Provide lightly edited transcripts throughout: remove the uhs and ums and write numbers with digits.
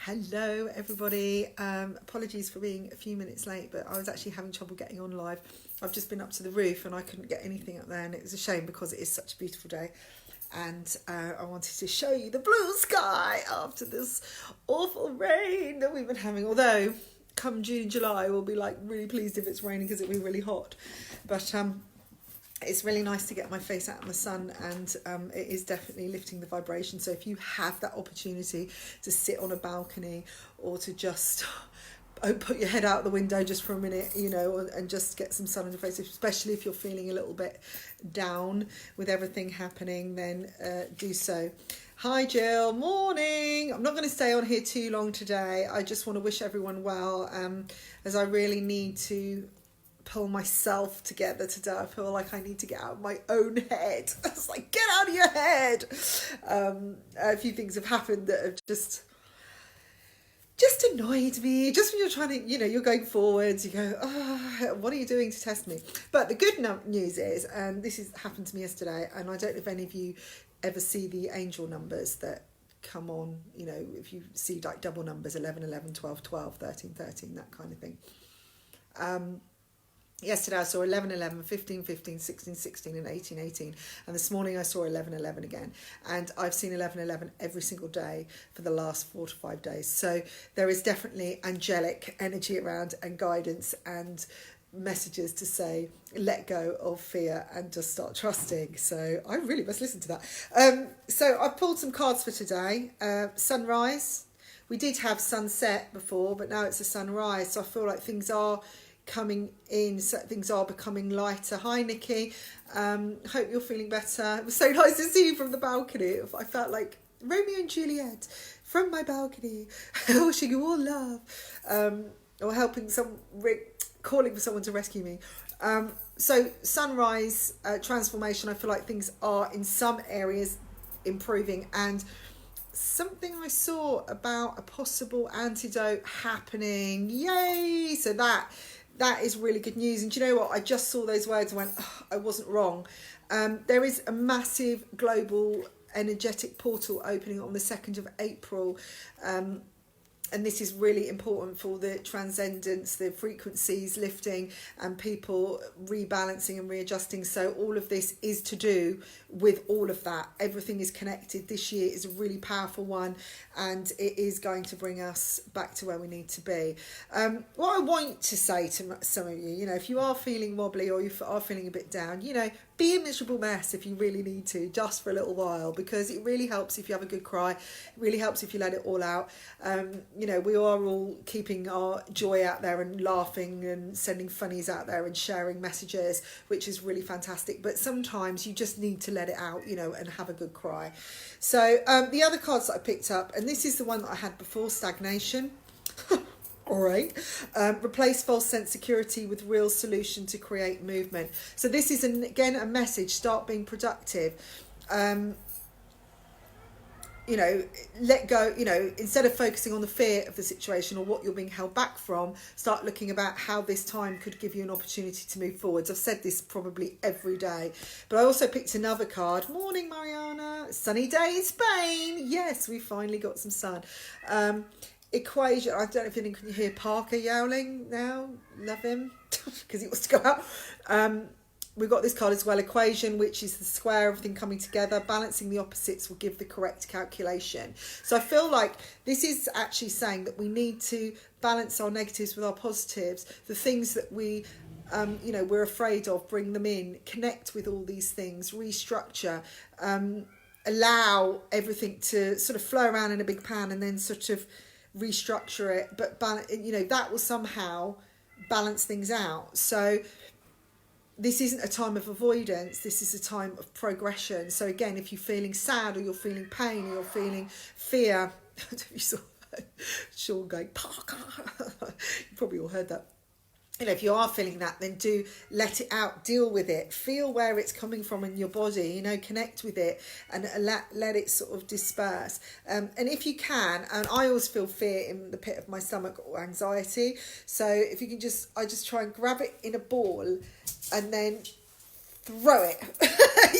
Hello everybody, apologies for being a few minutes late, but I was actually having trouble getting on live. I've just been up to the roof and I couldn't get anything up there, and it was a shame because it is such a beautiful day, and I wanted to show you the blue sky after this awful rain that we've been having, although come June, July we'll be like really pleased if it's raining because it'll be really hot, but it's really nice to get my face out in the sun, and it is definitely lifting the vibration. So if you have that opportunity to sit on a balcony or to just put your head out the window just for a minute, and just get some sun on your face, especially if you're feeling a little bit down with everything happening, then do so. Hi Jill, morning. I'm not going to stay on here too long today. I just want to wish everyone well, as I really need to pull myself together today. I feel like I need to get out of my own head. It's like, get out of your head. A few things have happened that have just annoyed me. Just when you're trying to, you're going forwards, you go, oh, what are you doing to test me? But the good news is, and this happened to me yesterday, and I don't know if any of you ever see the angel numbers that come on, if you see like double numbers, 11, 11, 12, 12, 13, 13, that kind of thing. Yesterday I saw 11, 11, 15, 15, 16, 16 and 18, 18. And this morning I saw 11, 11 again. And I've seen 11, 11 every single day for the last 4 to 5 days. So there is definitely angelic energy around, and guidance and messages to say, let go of fear and just start trusting. So I really must listen to that. So I've pulled some cards for today. Sunrise. We did have sunset before, but now it's a sunrise. So I feel like things are coming in, so things are becoming lighter. Hi Nikki, hope you're feeling better. It was so nice to see you from the balcony. I felt like Romeo and Juliet from my balcony, wishing you all love, or calling for someone to rescue me. So sunrise, transformation. I feel like things are in some areas improving, and something I saw about a possible antidote happening. Yay! So that is really good news. And do you know what? I just saw those words and went, oh, I wasn't wrong. There is a massive global energetic portal opening on the 2nd of April. And this is really important for the transcendence, the frequencies lifting, and people rebalancing and readjusting. So all of this is to do with all of that. Everything is connected. This year is a really powerful one, and it is going to bring us back to where we need to be. What I want to say to some of you, if you are feeling wobbly or you are feeling a bit down, be a miserable mess if you really need to, just for a little while, because it really helps if you have a good cry. It really helps if you let it all out. We are all keeping our joy out there and laughing and sending funnies out there and sharing messages, which is really fantastic. But sometimes you just need to let it out, and have a good cry. So the other cards that I picked up, and this is the one that I had before, stagnation. All right. Replace false sense security with real solution to create movement. So this is, again, a message. Start being productive. Let go, instead of focusing on the fear of the situation or what you're being held back from, start looking about how this time could give you an opportunity to move forwards. I've said this probably every day, but I also picked another card. Morning, Mariana. Sunny day in Spain. Yes, we finally got some sun. Equation. I don't know if you can hear Parker yowling now. Love him because he wants to go out. We've got this card as well, equation, which is the square, everything coming together. Balancing the opposites will give the correct calculation. So I feel like this is actually saying that we need to balance our negatives with our positives. The things that we're afraid of, bring them in, connect with all these things, restructure, allow everything to sort of flow around in a big pan and then sort of restructure it. But, that will somehow balance things out. So this isn't a time of avoidance, this is a time of progression. So again, if you're feeling sad or you're feeling pain or you're feeling fear, I don't know if you saw Sean going, Parker. You probably all heard that. If you are feeling that, then do let it out, deal with it, feel where it's coming from in your body, connect with it and let it sort of disperse. And if you can, and I always feel fear in the pit of my stomach or anxiety. So if you can I just try and grab it in a ball and then throw it.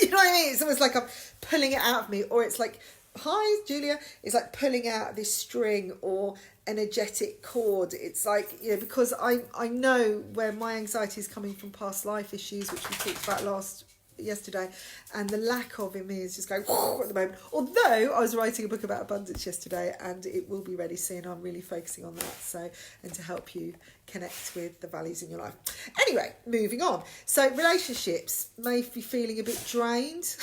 You know what I mean? It's almost like I'm pulling it out of me, or it's like hi Julia, it's like pulling out this string or energetic cord. It's like, you know, because I know where my anxiety is coming from, past life issues, which we talked about yesterday, and the lack of in me is just going at the moment. Although I was writing a book about abundance yesterday, and it will be ready soon. I'm really focusing on that, so, and to help you connect with the values in your life. Anyway, moving on. So relationships may be feeling a bit drained.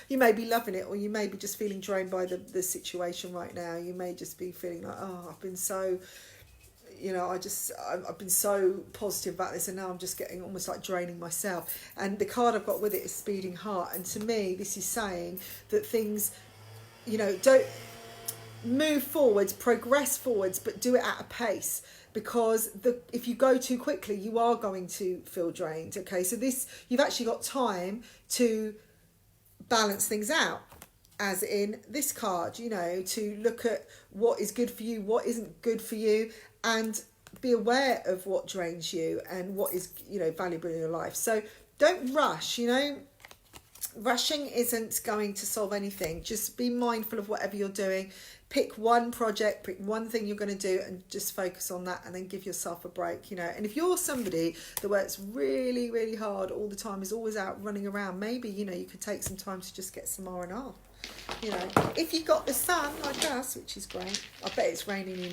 You may be loving it, or you may be just feeling drained by the situation right now. You may just be feeling like, oh, I've been so, you know, I've been so positive about this, and now I'm just getting almost like draining myself. And the card I've got with it is Speeding Heart. And to me, this is saying that things, you know, don't move forwards, progress forwards, but do it at a pace. Because if you go too quickly, you are going to feel drained. Okay, so you've actually got time to balance things out, as in this card, you know, to look at what is good for you, what isn't good for you, and be aware of what drains you and what is, you know, valuable in your life. So don't rush, you know. Rushing isn't going to solve anything. Just be mindful of whatever you're doing. Pick one project, pick one thing you're going to do, and just focus on that, and then give yourself a break, you know. And if you're somebody that works really, really hard all the time, is always out running around, maybe, you know, you could take some time to just get some R&R. You know, if you got the sun like us, which is great. I bet it's raining in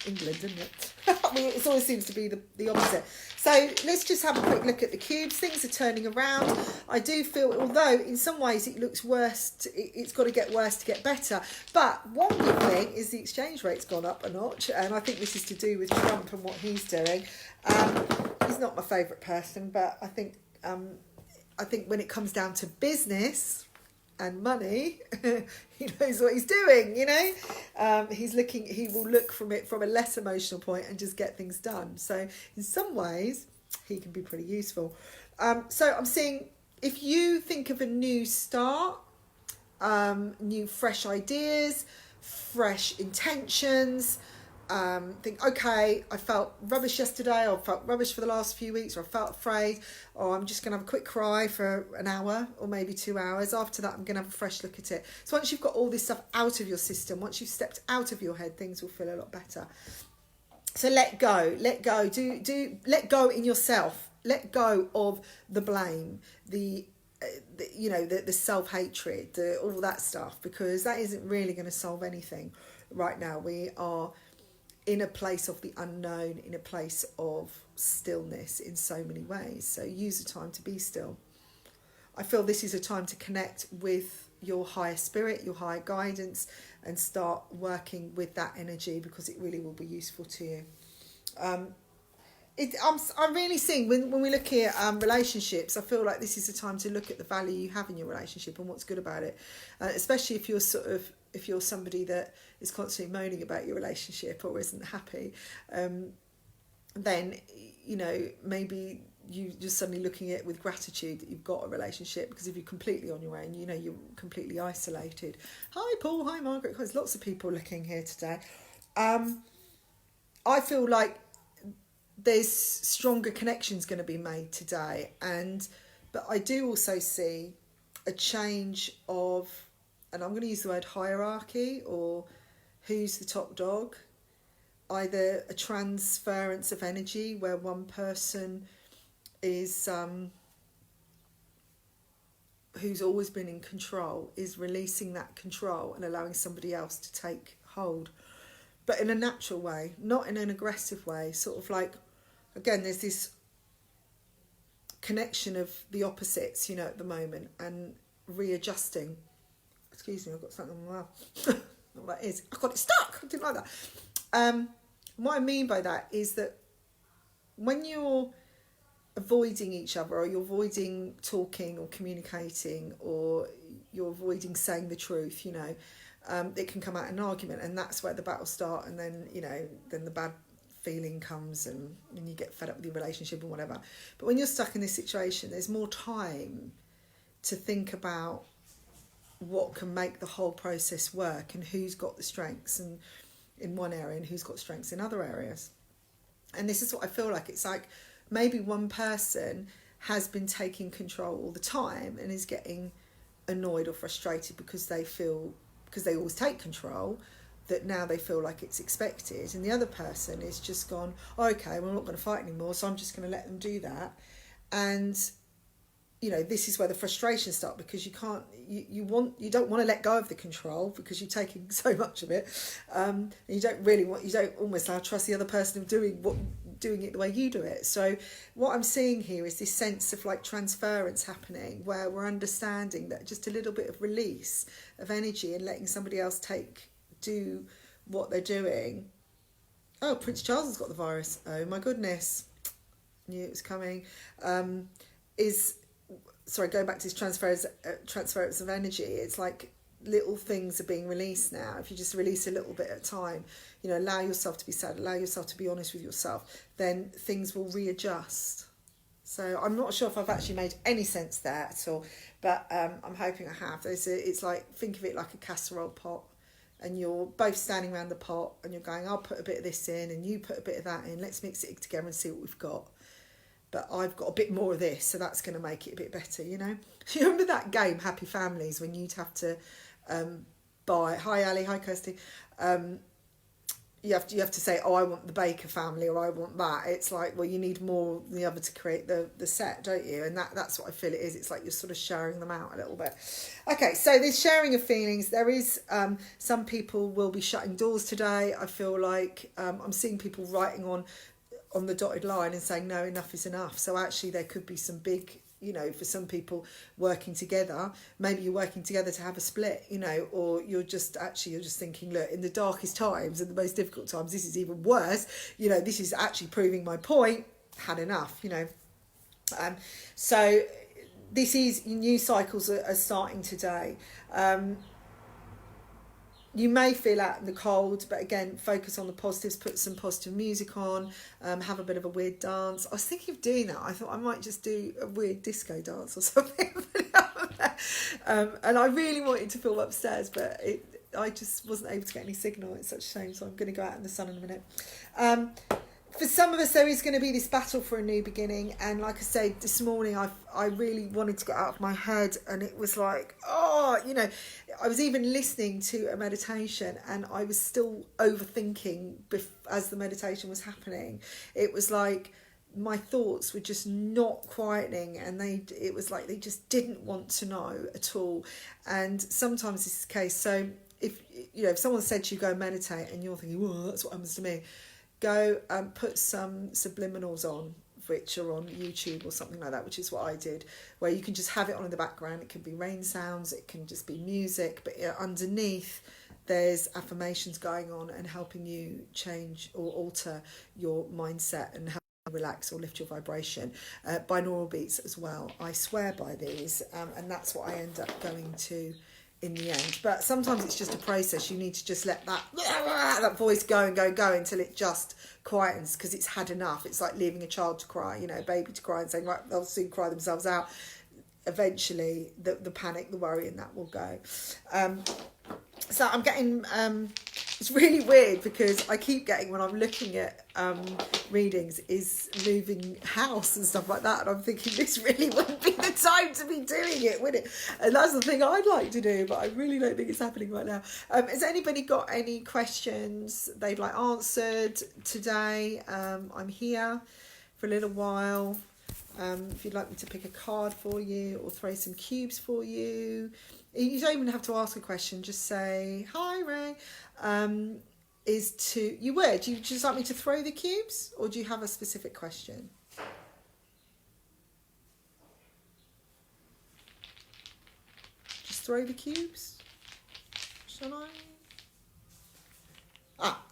England, isn't it? I mean, it always seems to be the opposite. So let's just have a quick look at the cubes. Things are turning around. I do feel, although in some ways it looks worse, it's got to get worse to get better. But one good thing is the exchange rate's gone up a notch, and I think this is to do with Trump and what he's doing. He's not my favourite person, but I think when it comes down to business and money, he knows what he's doing, you know. He will look from it from a less emotional point and just get things done. So in some ways he can be pretty useful. So I'm seeing, if you think of a new start, new fresh ideas, fresh intentions, think, okay, I felt rubbish yesterday, or felt rubbish for the last few weeks, or I felt afraid, or I'm just going to have a quick cry for an hour or maybe 2 hours. After that, I'm going to have a fresh look at it. So once you've got all this stuff out of your system, once you've stepped out of your head, things will feel a lot better. So let go, let go in yourself, let go of the blame, the self-hatred, all that stuff, because that isn't really going to solve anything right now. We are in a place of the unknown, in a place of stillness in so many ways. So use the time to be still. I feel this is a time to connect with your higher spirit, your higher guidance, and start working with that energy, because it really will be useful to you. I'm really seeing, when we look here relationships, I feel like this is the time to look at the value you have in your relationship and what's good about it, especially if you're somebody that is constantly moaning about your relationship or isn't happy, then, you know, maybe you're suddenly looking at it with gratitude that you've got a relationship, because if you're completely on your own, you know, you're completely isolated. Hi Paul, hi Margaret, there's lots of people looking here today. I feel like there's stronger connections going to be made today, but I do also see a change of, and I'm going to use the word hierarchy, or who's the top dog. Either a transference of energy where one person is who's always been in control is releasing that control and allowing somebody else to take hold, but in a natural way, not in an aggressive way. Sort of like, again, there's this connection of the opposites, you know, at the moment, and readjusting. Excuse me, I've got something in my mouth. What that is, I got it stuck. I didn't like that. What I mean by that is that when you're avoiding each other, or you're avoiding talking or communicating, or you're avoiding saying the truth, you know, it can come out in an argument, and that's where the battles start. And then, you know, then the bad feeling comes, and you get fed up with your relationship and whatever. But when you're stuck in this situation, there's more time to think about what can make the whole process work, and who's got the strengths and in one area and who's got strengths in other areas. And this is what I feel like. It's like maybe one person has been taking control all the time and is getting annoyed or frustrated because they always take control, that now they feel like it's expected, and the other person is just gone, oh, okay, well, I'm not going to fight anymore, so I'm just going to let them do that. And this is where the frustrations start, because you don't want to let go of the control because you're taking so much of it, and you don't almost now trust the other person of doing it the way you do it. So what I'm seeing here is this sense of like transference happening, where we're understanding that just a little bit of release of energy and letting somebody else do what they're doing. Oh, Prince Charles has got the virus. Oh my goodness, knew it was coming. Going back to this transference of energy, it's like little things are being released now. If you just release a little bit at a time, allow yourself to be sad, allow yourself to be honest with yourself, then things will readjust. So I'm not sure if I've actually made any sense there at all, but I'm hoping I have. It's like, think of it like a casserole pot, and you're both standing around the pot and you're going, I'll put a bit of this in and you put a bit of that in, let's mix it together and see what we've got. But I've got a bit more of this, so that's going to make it a bit better, You remember that game, Happy Families, when you'd have to buy... Hi, Ali. Hi, Kirsty. You have to say, oh, I want the Baker family, or I want that. It's like, well, you need more than the other to create the set, don't you? And that's what I feel it is. It's like you're sort of sharing them out a little bit. Okay, so this sharing of feelings, there is... some people will be shutting doors today. I feel like I'm seeing people writing on the dotted line and saying, no, enough is enough. So actually there could be some big, for some people working together, maybe you're working together to have a split, or you're just thinking, look, in the darkest times and the most difficult times, this is even worse. This is actually proving my point. Had enough, So this is, new cycles are starting today. You may feel out in the cold, but again, focus on the positives, put some positive music on, have a bit of a weird dance. I was thinking of doing that. I thought I might just do a weird disco dance or something. And I really wanted to film upstairs, but I just wasn't able to get any signal. It's such a shame, so I'm going to go out in the sun in a minute. For some of us, there is going to be this battle for a new beginning. And like I said, this morning, I really wanted to get out of my head. And it was like, I was even listening to a meditation and I was still overthinking as the meditation was happening. It was like my thoughts were just not quietening, and it was like they just didn't want to know at all. And sometimes this is the case. So if someone said to you, go meditate, and you're thinking, well, that's what happens to me, go and put some subliminals on, which are on YouTube or something like that, which is what I did, where you can just have it on in the background. It can be rain sounds, it can just be music, but underneath there's affirmations going on and helping you change or alter your mindset and help you relax or lift your vibration. Binaural beats as well. I swear by these, and that's what I end up going to in the end. But sometimes it's just a process. You need to just let that voice go until it just quietens, because it's had enough. It's like leaving a child to cry, a baby to cry and saying, right, they'll soon cry themselves out. Eventually the panic, the worry, and that will go. So I'm getting it's really weird, because I keep getting, when I'm looking at readings, is moving house and stuff like that, and I'm thinking this really wouldn't be the time to be doing it, would it? And that's the thing I'd like to do, but I really don't think it's happening right now. Has anybody got any questions they'd like answered today? I'm here for a little while. If you'd like me to pick a card for you or throw some cubes for you. You don't even have to ask a question, just say, hi, Ray. Do you just like me to throw the cubes, or do you have a specific question? Just throw the cubes? Shall I?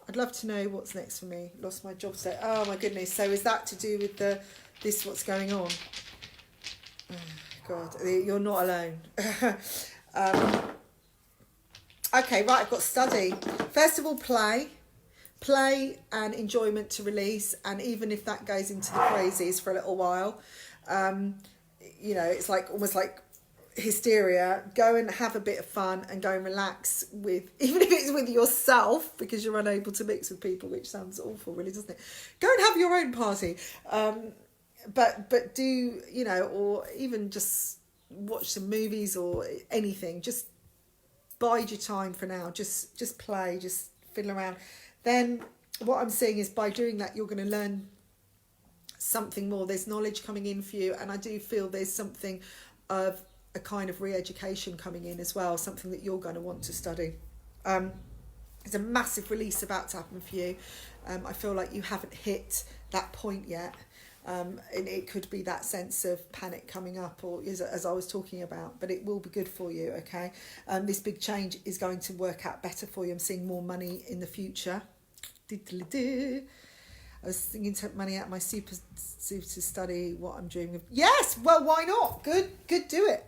I'd love to know what's next for me. Lost my job set. Oh my goodness. So is that to do with what's going on? Oh, God, you're not alone. Okay, right, I've got study. First of all, play and enjoyment to release, and even if that goes into the crazies for a little while, it's like almost like hysteria. Go and have a bit of fun and go and relax with, even if it's with yourself, because you're unable to mix with people, which sounds awful, really, doesn't it? Go and have your own party. But do, or even just watch some movies or anything. Just bide your time for now. Just play, just fiddle around. Then what I'm seeing is by doing that, you're going to learn something more. There's knowledge coming in for you, and I do feel there's something of a kind of re-education coming in as well, something that you're going to want to study. There's a massive release about to happen for you. I feel like you haven't hit that point yet, and it could be that sense of panic coming up, or as I was talking about, but it will be good for you, okay? This big change is going to work out better for you. I'm seeing more money in the future. I was thinking to take money out of my super to study what I'm doing. Yes, well, why not? Good, do it.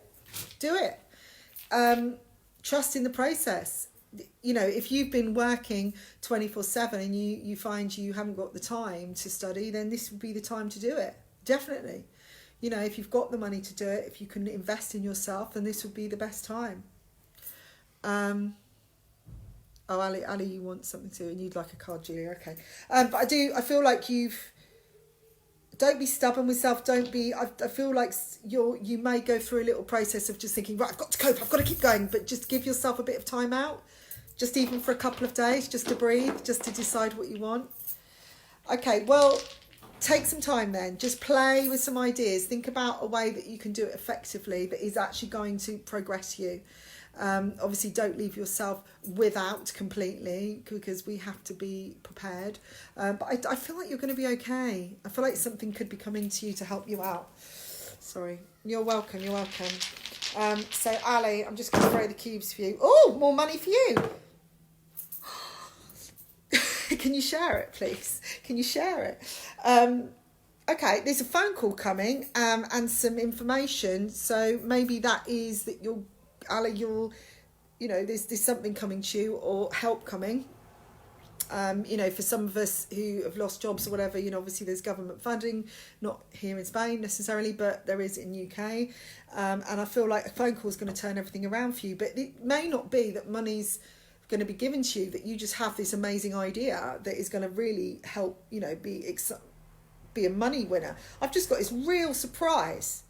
Trust in the process. You know, if you've been working 24/7 and you find you haven't got the time to study, then this would be the time to do it. Definitely. You know, if you've got the money to do it, if you can invest in yourself, then this would be the best time. Oh, Ali, you want something too, and you'd like a card, Julia. Okay. But I feel like don't be stubborn with self. Don't be, I feel like you may go through a little process of just thinking, right, I've got to cope, I've got to keep going, but just give yourself a bit of time out, just even for a couple of days, just to breathe, just to decide what you want. Okay, well, take some time then. Just play with some ideas. Think about a way that you can do it effectively that is actually going to progress you. Obviously, don't leave yourself without completely, because we have to be prepared. But I feel like you're going to be okay. I feel like something could be coming to you to help you out. Sorry. You're welcome. So, Ali, I'm just going to throw the cubes for you. Oh, more money for you. Can you share it, please? Can you share it? Okay, there's a phone call coming and some information. So maybe that is that Ali, there's something coming to you, or help coming. For some of us who have lost jobs or whatever, obviously there's government funding, not here in Spain necessarily, but there is in UK. And I feel like a phone call is going to turn everything around for you. But it may not be that money's going to be given to you, that you just have this amazing idea that is going to really help, be a money winner. I've just got this real surprise,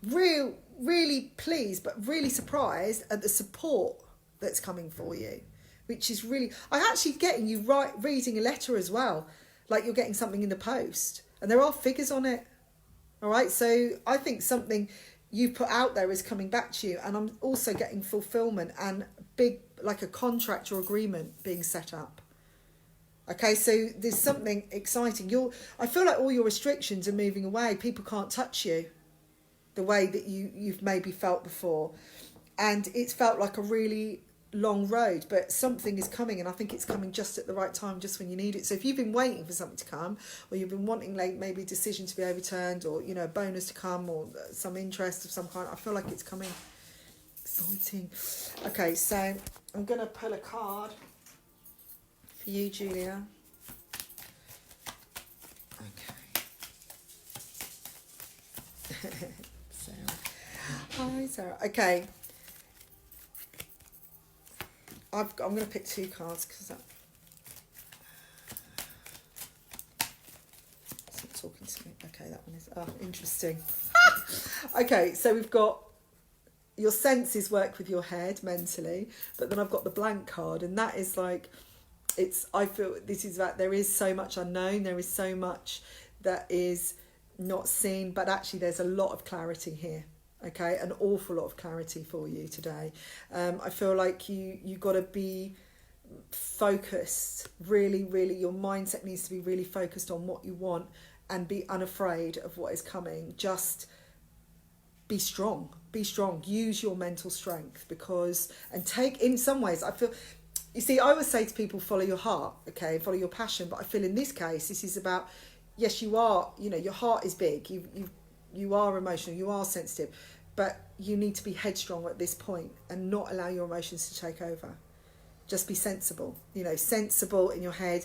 really pleased, but really surprised at the support that's coming for you, which is really, I'm actually getting you reading a letter as well, like you're getting something in the post, and there are figures on it. All right, so I think something you put out there is coming back to you, and I'm also getting fulfillment and big, like a contract or agreement being set up. Okay, so there's something exciting. I feel like all your restrictions are moving away. People can't touch you the way that you've maybe felt before. And it's felt like a really long road, but something is coming, and I think it's coming just at the right time, just when you need it. So if you've been waiting for something to come, or you've been wanting maybe a decision to be overturned, or a bonus to come, or some interest of some kind, I feel like it's coming. Exciting. Okay, so I'm going to pull a card for you, Julia. Okay. Sarah. Hi, Sarah. Okay. I'm going to pick two cards because it's not talking to me. Okay, that one is interesting. Okay, so we've got your senses work with your head mentally, but then I've got the blank card, and that is like, I feel this is that there is so much unknown, there is so much that is not seen, but actually there's a lot of clarity here. Okay, an awful lot of clarity for you today. I feel like you got to be focused, really, your mindset needs to be really focused on what you want and be unafraid of what is coming. Just be strong, use your mental strength, and take, in some ways, I feel, you see, I always say to people, follow your heart, okay, follow your passion, but I feel in this case, this is about, yes, you are, your heart is big, you are emotional, you are sensitive, but you need to be headstrong at this point and not allow your emotions to take over. Just be sensible, sensible in your head.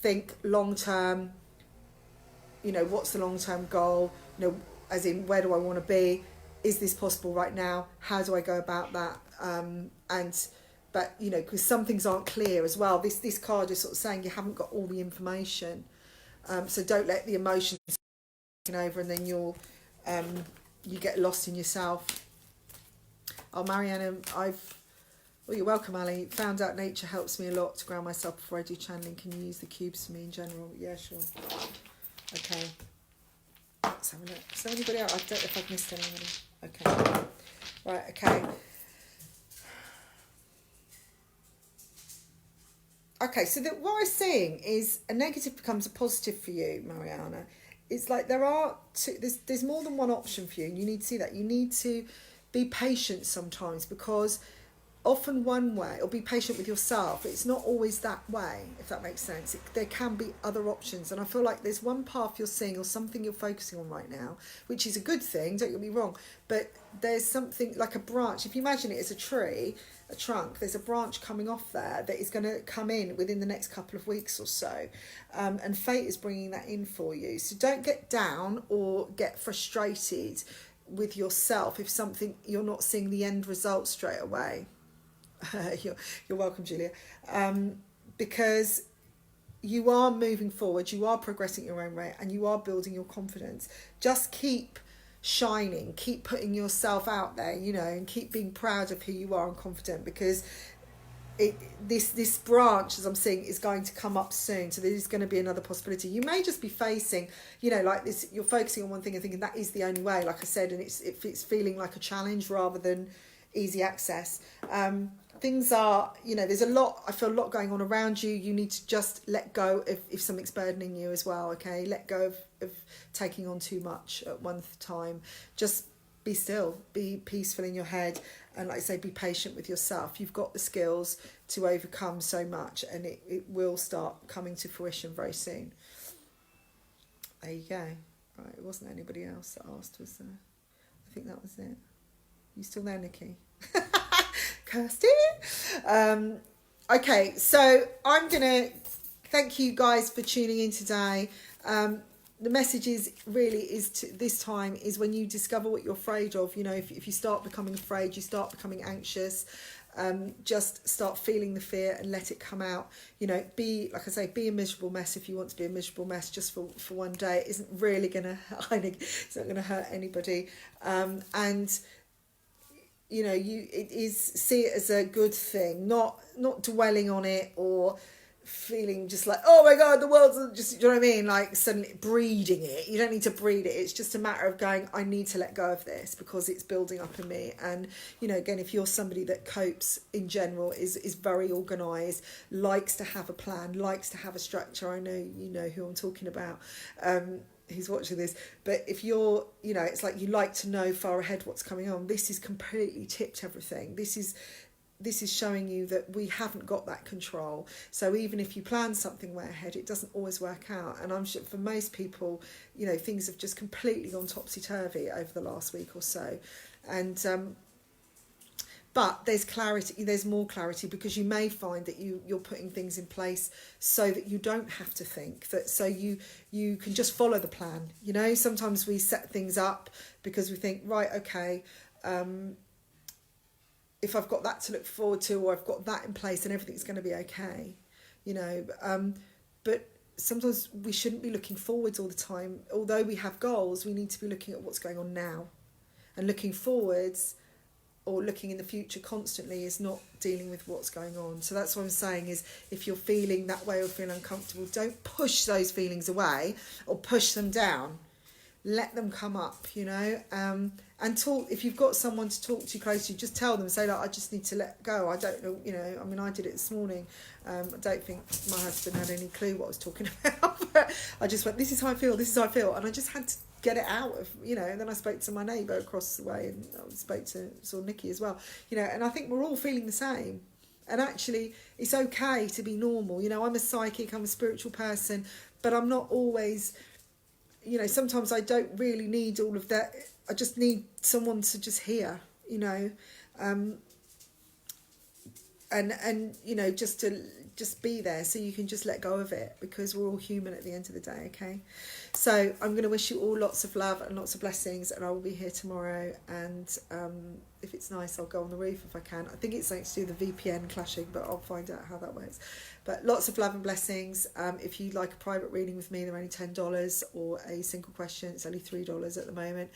Think long term, what's the long term goal? As in, where do I want to be? Is this possible right now? How do I go about that? But because some things aren't clear as well. This card is sort of saying you haven't got all the information. So don't let the emotions take over, and then you get lost in yourself. Oh, Mariana, well, you're welcome, Ali. Found out nature helps me a lot to ground myself before I do channeling. Can you use the cubes for me in general? Yeah, sure. Okay. Let's have a look. Is there anybody else? I don't know if I've missed anybody. Okay. Right, okay. Okay, so what I'm seeing is a negative becomes a positive for you, Mariana. It's like there's more than one option for you, and you need to see that. You need to be patient sometimes, because often one way, or be patient with yourself. It's not always that way, if that makes sense. There can be other options, and I feel like there's one path you're seeing or something you're focusing on right now, which is a good thing, don't get me wrong, but there's something like a branch. If you imagine it as a tree, a trunk, there's a branch coming off there that is going to come in within the next couple of weeks or so, and fate is bringing that in for you. So don't get down or get frustrated with yourself if you're not seeing the end result straight away. You're welcome, Julia. Because you are moving forward, you are progressing at your own rate, and you are building your confidence. Just keep shining, keep putting yourself out there, and keep being proud of who you are and confident, because this branch, as I'm seeing, is going to come up soon. So there's going to be another possibility. You may just be facing, like this, you're focusing on one thing and thinking that is the only way, like I said, and it's feeling like a challenge rather than easy access. Things are, there's a lot going on around you. You need to just let go if something's burdening you as well, okay? Let go of taking on too much at one time. Just be still, be peaceful in your head, and like I say, be patient with yourself. You've got the skills to overcome so much, and it will start coming to fruition very soon. There you go. Right, it wasn't anybody else that asked, was there? I think that was it. You still there, Nikki? Kirsty? Okay, so I'm going to thank you guys for tuning in today. The message is this time is when you discover what you're afraid of, if you start becoming afraid, you start becoming anxious, just start feeling the fear and let it come out. Be, like I say, be a miserable mess if you want to be a miserable mess just for one day. It isn't really going to, it's not going to hurt anybody. And see it as a good thing, not dwelling on it or feeling just like, oh my God, the world's just, you know what I mean? Like suddenly breeding it. You don't need to breed it. It's just a matter of going, I need to let go of this because it's building up in me. And, again, if you're somebody that copes in general, is very organised, likes to have a plan, likes to have a structure. I know you know who I'm talking about. Who's watching this, but if you're, it's like you like to know far ahead what's coming on. This is completely tipped everything. This is showing you that we haven't got that control. So even if you plan something way ahead, it doesn't always work out. And I'm sure for most people, things have just completely gone topsy-turvy over the last week or so. And but there's clarity, there's more clarity, because you may find that you're putting things in place so that you don't have to think, that so you can just follow the plan. Sometimes we set things up because we think, right, okay, if I've got that to look forward to, or I've got that in place, then everything's going to be okay, but sometimes we shouldn't be looking forwards all the time. Although we have goals, we need to be looking at what's going on now, and looking forwards or looking in the future constantly is not dealing with what's going on. So that's what I'm saying is, if you're feeling that way or feeling uncomfortable, don't push those feelings away or push them down. Let them come up, and talk. If you've got someone to talk to close to you, just tell them, say, like, I just need to let go. I don't know, I did it this morning. I don't think my husband had any clue what I was talking about, but I just went, this is how I feel, and I just had to get it out of, and then I spoke to my neighbour across the way, and I spoke to Nikki as well, and I think we're all feeling the same. And actually, it's okay to be normal. I'm a psychic, I'm a spiritual person, but I'm not always, sometimes I don't really need all of that. I just need someone to just hear, and just be there, so you can just let go of it, because we're all human at the end of the day. Okay, so I'm going to wish you all lots of love and lots of blessings, and I will be here tomorrow. And if it's nice, I'll go on the roof if I can. I think it's something to do with the VPN clashing, but I'll find out how that works. But lots of love and blessings. If you'd like a private reading with me, they're only $10, or a single question, it's only $3 at the moment,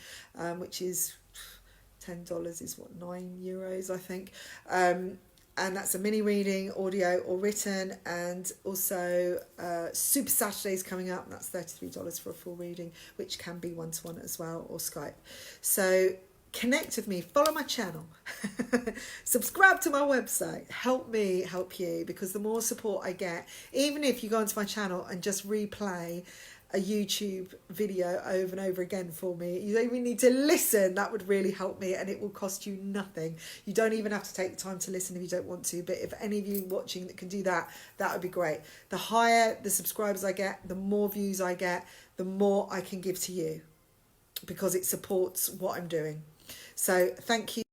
which is $10 is what, €9, I think. And that's a mini reading, audio or written, and also Super Saturdays coming up, and that's $33 for a full reading, which can be one-to-one as well, or Skype. So connect with me, follow my channel, subscribe to my website, help me help you, because the more support I get, even if you go onto my channel and just replay a YouTube video over and over again for me, you don't even need to listen, that would really help me, and it will cost you nothing. You don't even have to take the time to listen if you don't want to, but if any of you watching that can do that, that would be great. The higher the subscribers I get, the more views I get, the more I can give to you, because it supports what I'm doing. So thank you.